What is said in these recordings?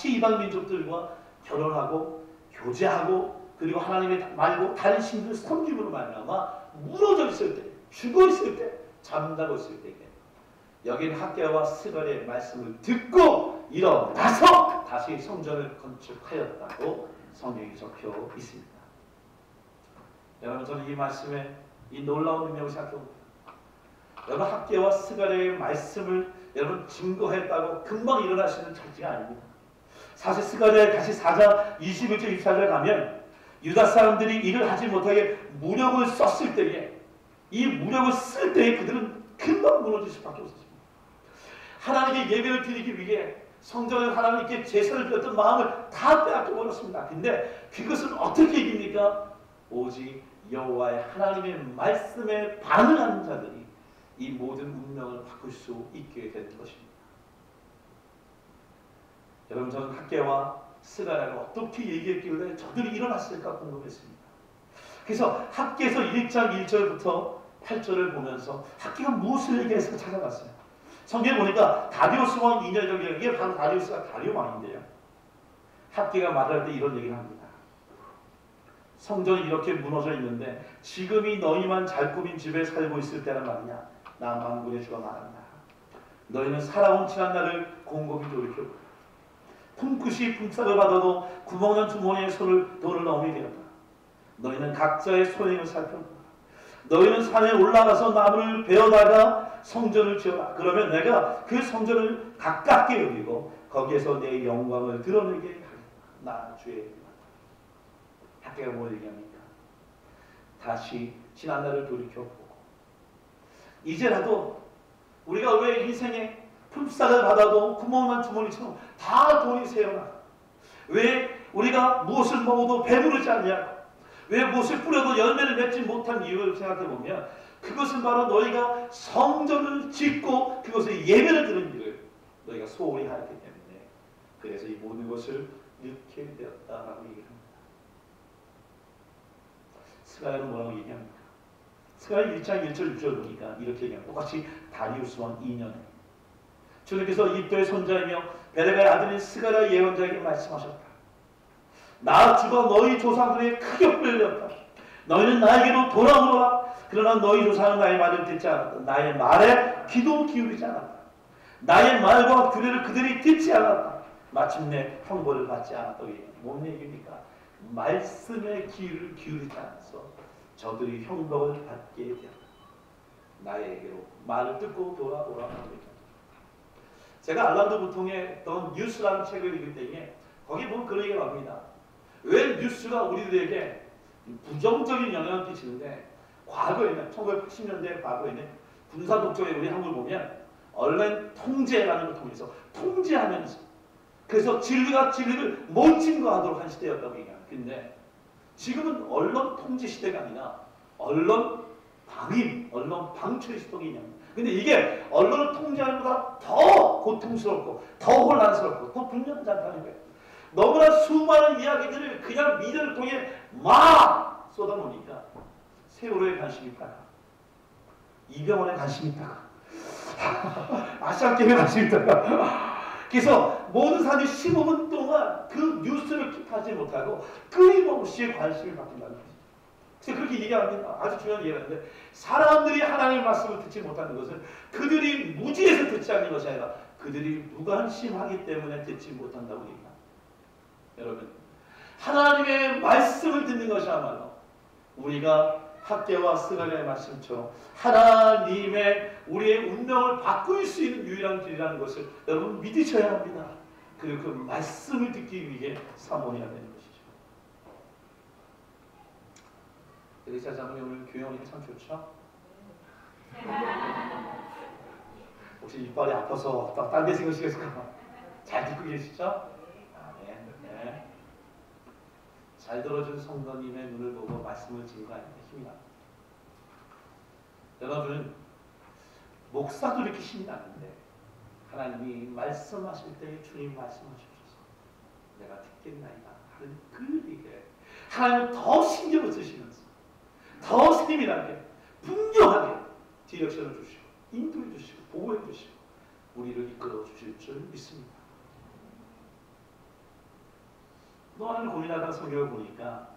다시 이방 민족들과 결혼하고 교제하고 그리고 하나님의 말고 다른 신들 섬김으로 말미암아 무너져 있을 때, 죽어 있을 때, 잠자고 있을 때에 여기는 학개와 스갈의 말씀을 듣고 일어나서 다시 성전을 건축하였다고 성경이 적혀 있습니다. 여러분, 저는 이 말씀에 이 놀라운 능력을 생각해봅니다. 여러분, 학개와 스갈의 말씀을 여러분 증거했다고 금방 일어날 수 있는 처지가 아닙니다. 사실 스갈에 다시 4장 21절 24절 가면 유다 사람들이 일을 하지 못하게 무력을 썼을 때에 이 무력을 쓸 때에 그들은 금방 무너질 수밖에 없었습니다. 하나님께 예배를 드리기 위해 성전에 하나님께 제사를 드렸던 마음을 다 빼앗겨 버렸습니다. 근데 그것은 어떻게 이깁니까? 오직 여호와의 하나님의 말씀에 반응하는 자들이 이 모든 운명을 바꿀 수 있게 되는 것입니다. 여러분, 저는 학개와 스가랴가 어떻게 얘기했길래 저들이 일어났을까 궁금했습니다. 그래서 학개에서 1장 1절부터 8절을 보면서 학개가 무엇을 얘기해서 찾아갔어요. 성경에 보니까 다리우스 왕 2년 전에, 이게 바로 다리우스가 다리오 왕인데요. 학개가 말할 때 이런 얘기를 합니다. 성전이 이렇게 무너져 있는데 지금이 너희만 잘 꾸민 집에 살고 있을 때란 말이냐. 나 만군의 주가 말한다. 너희는 살아온 지난 날을 곰곰이 돌이켜보라. 품끝이 품삯을 받아도 구멍난 주머니에 돈을 넣음이 되었다. 너희는 각자의 소행을 살펴보라. 너희는 산에 올라가서 나무를 베어다가 성전을 지어라. 그러면 내가 그 성전을 가깝게 여기고 거기에서 내 영광을 드러내게 하겠다. 나 주의 이름이다. 학개가 뭘 얘기합니까? 다시 지난 날을 돌이켜보고 이제라도 우리가 왜 인생에 품삯을 받아도 구멍난 주머니처럼 다 돈이 새어나? 왜 우리가 무엇을 먹어도 배부르지 않냐? 왜 무엇을 뿌려도 열매를 맺지 못한 이유를 생각해보면 그것은 바로 너희가 성전을 짓고 그것에 예배를 드리는 일을 너희가 소홀히 하였기 때문에 그래서 이 모든 것을 잃게 되었다라고 얘기합니다. 스가랴는 뭐라고 얘기합니까? 스가랴 1장 1절 6절 보니까 이렇게 얘기합니다. 똑같이 다리우스 왕 2년에 주님께서 이도의 손자이며 베레가의 아들인 스가랴 예언자에게 말씀하셨다. 나 주가 너희 조상들에게 크게 불렸다. 너희는 나에게로 돌아오라. 그러나 너희 조상은 나의 말을 듣지 않았다. 나의 말에 귀도 기울이지 않았다. 나의 말과 규례를 그들이 듣지 않았다. 마침내 형벌을 받지 않았다고 얘기합니다. 뭔 얘기입니까? 말씀에 귀를 기울이지 않아서 저들이 형벌을 받게 되었다. 나에게로 말을 듣고 돌아오라. 제가 알란도 보통의 어떤 뉴스라는 책을 읽을 때에 거기 보면 그런 얘기가 나옵니다. 왜 뉴스가 우리들에게 부정적인 영향을 끼치는데 과거에는 1980년대 과거에는 군사 독재에 우리 한국을 보면 언론 통제라는 걸 통해서 통제하면서 그래서 진리를 못 증거하도록 한 시대였다고 얘기합니다. 근데 지금은 언론 통제 시대가 아니라 언론 방임, 언론 방출 시대이냐. 근데 이게 언론을 통제하는 것보다 더 고통스럽고 더 혼란스럽고 더 불명장하는 거예요. 너무나 수많은 이야기들을 그냥 미디어를 통해 막 쏟아놓으니까 세월호에 관심이 있다가 이병헌에 관심이 있다가 아시안게임에 관심이 있다가 그래서 모든 사람들이 15분 동안 그 뉴스를 킵하지 못하고 끊임없이 관심을 받는다는 거죠. 그래서 그렇게 얘기합니다. 아주 중요한 얘기하는데 사람들이 하나님의 말씀을 듣지 못하는 것은 그들이 무지해서 듣지 않는 것이 아니라 그들이 무관심하기 때문에 듣지 못한다고 얘기합니다. 여러분, 하나님의 말씀을 듣는 것이야말로 우리가 학개와 스가랴의 말씀처럼 하나님의 우리의 운명을 바꿀 수 있는 유일한 길이라는 것을 여러분 믿으셔야 합니다. 그리고 그 말씀을 듣기 위해 사모해야 되는 것이죠. 에리사 장로님 오늘 교회 오니까 참 좋죠? 혹시 이빨이 아파서 딴 데 생각하시겠을까? 잘 듣고 계시죠? 네. 잘 들어준 성도님의 눈을 보고 말씀을 증거하는 데 힘이 납니다. 여러분, 목사도 이렇게 힘이 나는데 하나님이 말씀하실 때 주님 말씀하셔서 내가 듣겠나이다 하는 그 얘기에 하나님은 더 신경을 쓰시면서 더 세밀하게 분명하게 디렉션을 주시고 인도해 주시고 보호해 주시고 우리를 이끌어 주실 줄 믿습니다. 그동안을 고민하다가 성경을 보니까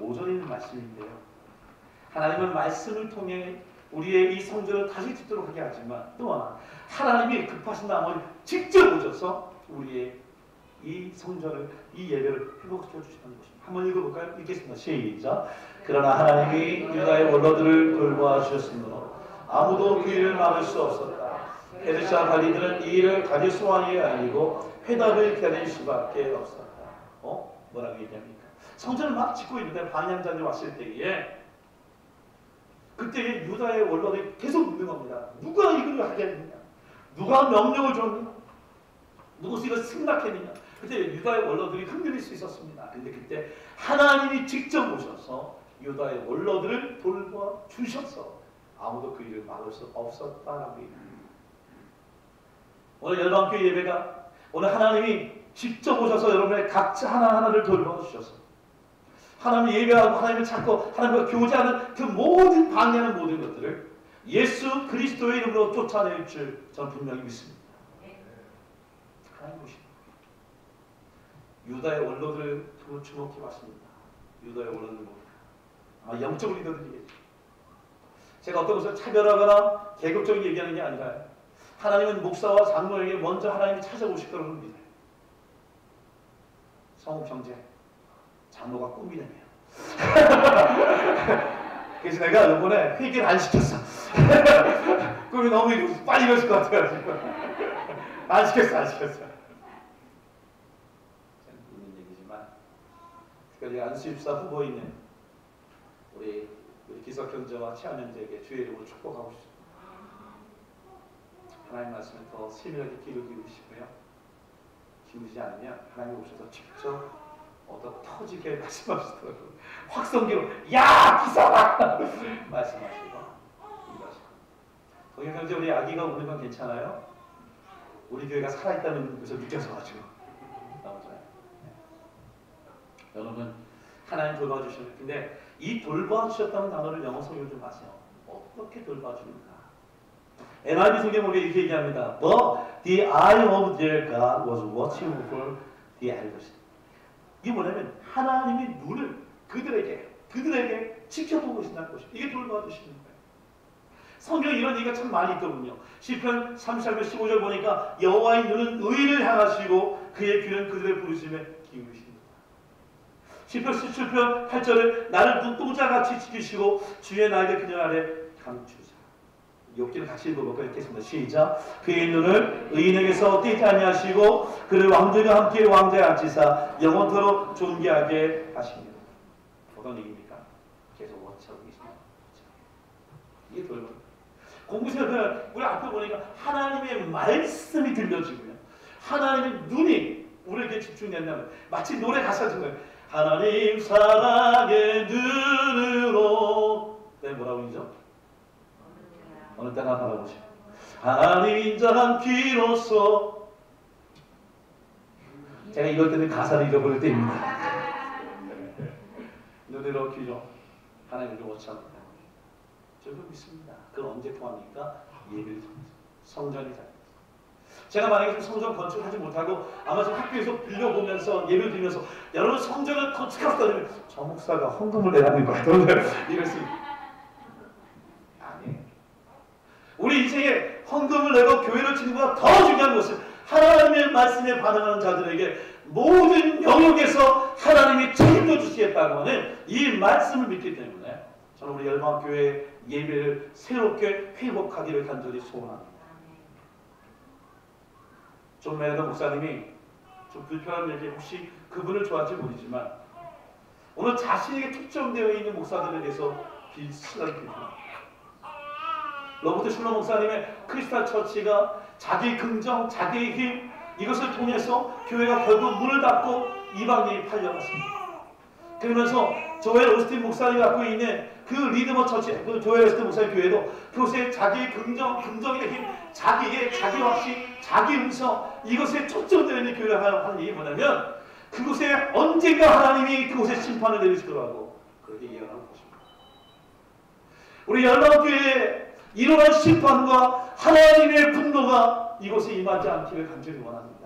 오전에 있는 말씀인데요. 하나님은 말씀을 통해 우리의 이 성전을 다시 짓도록 하게 하지만 또한 하나님이 급하신 나머지 직접 오셔서 우리의 이 성전을, 이 예배를 회복시켜 주시는 것입니다. 한번 읽어볼까요? 읽겠습니다. 시작. 그러나 하나님이 유다의 원로들을 돌보아 주셨으므로 아무도 그 일을 막을 수 없었다. 헤르시아 관리들은 이 일을 가질 수만이 아니고 회답을 기다릴 수밖에 없었다. 뭐라고 얘기합니까? 성전을 막 짓고 있는데 반향자들이 왔을 때에 그때 유다의 원로들이 계속 묻는 겁니다. 누가 이걸 하겠느냐? 누가 명령을 줬느냐? 누구서 이걸 승낙했느냐? 그때 유다의 원로들이 흔들릴 수 있었습니다. 근데 그때 하나님이 직접 오셔서 유다의 원로들을 돌봐 주셔서 아무도 그 일을 막을 수 없었다라고 얘기합니다. 오늘 열방교회 예배가 오늘 하나님이 직접 오셔서 여러분의 각자 하나하나를 돌봐 주셔서 하나님 예배하고 하나님을 찾고 하나님과 교제하는 그 모든 방해하는 모든 것들을 예수 그리스도의 이름으로 쫓아낼 줄 저는 분명히 믿습니다. 하나님 보십니다. 유다의 원로들을 주목해 봤습니다. 유다의 원로들 뭡니까? 아마 영적 리더들이겠죠. 제가 어떤 것을 차별하거나 계급적인 얘기하는 게 아니라 하나님은 목사와 장로에게 먼저 하나님이 찾아오실 거라고 믿어요. 성읍 형제, 장로가 꿈이라며. 그래서 내가 이번에 회개를 안 시켰어. 꿈이 너무 빨리 이뤘을 것 같아가지고. 안 시켰어. 있는 얘기지만 특별히 안수입사 후보에 있는 우리 기석 형제와 채한 형제에게 주의 이름으로 축복하고 싶습니다. 하나님 말씀에 더 세밀하게 귀를 기울이시고요. 기울이지 않으면 하나님이 오셔서 직접 터지게 말씀하시더라고요. 확성기로 야 기사가 말씀하시고 이러시고. 동영 형제 우리 아기가 우는 건 괜찮아요? 우리 교회가 살아있다는 것을 느껴서가지고 나오잖아요. 여러분 하나님 돌봐주셔요. 근데 이 돌봐주셨다는 단어를 영어 성경 좀 아세요? 어떻게 돌봐주는가? NIV 성경 보면 이렇게 얘기합니다. But the eye of their God was watching over the elders. 이게 뭐냐면 하나님이 눈을 그들에게 지켜보고 계신다는 것입니다. 이게 돌봐주시는 거예요. 성경에 이런 얘기가 참 많이 있거든요. 시편 33편 15절 보니까 여호와의 눈은 의인을 향하시고 그의 귀는 그들의 부르심에 기울이십니다. 시편 17편 8절에 나를 눈동자같이 지키시고 주의 나에게 그녀 아래 감추사. 욥기를 같이 읽어볼까 읽겠습니다. 시작. 그의 눈을 의인에게서 떼지 아니하시고 그를 왕들과 함께 왕자에 앉히사 영원토록 존귀하게 하십니다. 어떤 얘기입니까? 계속 원하고 계십니다. 이게 돌봐. 공부생활 우리 앞에 보니까 하나님의 말씀이 들려지고요. 하나님의 눈이 우리에게 집중된다면 마치 노래 가사인 거예요. 하나님 사랑의 눈으로 뭐라고 하죠? 어느 때나 바라보시고 하나님 인자한 귀로서 제가 이럴 때는 가사를 잃어버릴 때입니다. 눈으로 귀로 하나님을 워치합니다. 저는 믿습니다. 그걸 언제 통합니까? 예배를 통해서 성전이 잘 제가 만약에 성전 건축하지 못하고 아마 좀 학교에서 빌려보면서 예배를 드리면서 여러분 성전을 건축하겠다면 저 목사가 헌금을 내라는 거야. 이럴 수 아니에요. 우리 인생에 헌금을 내고 교회를 치는 것보다 더 중요한 것은 하나님의 말씀에 반응하는 자들에게 모든 영역에서 하나님이 책임져 주시겠다고 하는 이 말씀을 믿기 때문에 저는 우리 열방교회 예배를 새롭게 회복하기를 간절히 소원합니다. 존 매너더 목사님이 좀 불편한 얘기 혹시 그분을 좋아할지 모르지만 오늘 자신에게 특정되어 있는 목사들에 대해서 비슷하게 비판합니다. 로버트 슐러 목사님의 크리스탈 처치가 자기 긍정, 자기의 힘 이것을 통해서 교회가 결국 문을 닫고 이방인이 팔려갔습니다. 그러면서 조엘 오스틴 목사님이 갖고 있는 그 리드머 처치, 그 조엘 오스틴 목사님 교회도 그것에 자기의 긍정의 힘, 자기 확신, 자기 음성 이것에 초점되어 있는 교회가 하는 얘기 뭐냐면 그곳에 언젠가 하나님이 그곳에 심판을 내리실 거라고 그렇게 예언하는 것입니다. 우리 열방교회에 이러한 심판과 하나님의 분노가 이곳에 임하지 않기를 간절히 원합니다.